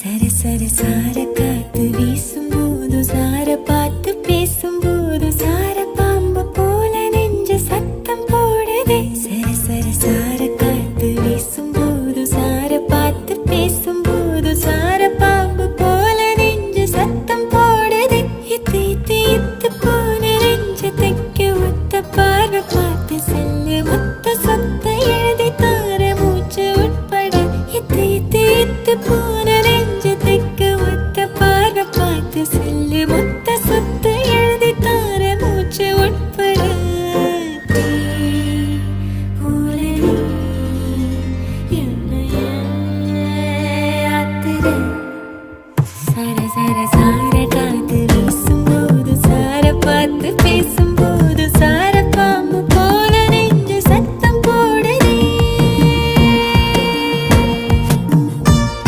சரி சரி சார காத்து வீசும்போது சார பார்த்து பேசும்போது சார பாம்பு போல நெஞ்சு சத்தம் போடுதே. சரி சரி சார காத்து வீசும்போது சார பார்த்து பேசும்போது சார பாம்பு போல நெஞ்சு சத்தம் போடுதே. இத்து இத்து இத்து போன நெஞ்சு தைக்க ஒத்த பார்வை பார்த்து செல்லு மொத்த சொத்த எழுதி தார மூச்சு உட்பட. இத்து இத்து இத்து போன செல்லு மொத்த சொத்து எழுதி தார மூச்சு உட்பட. போல என்னைய ஆத்துற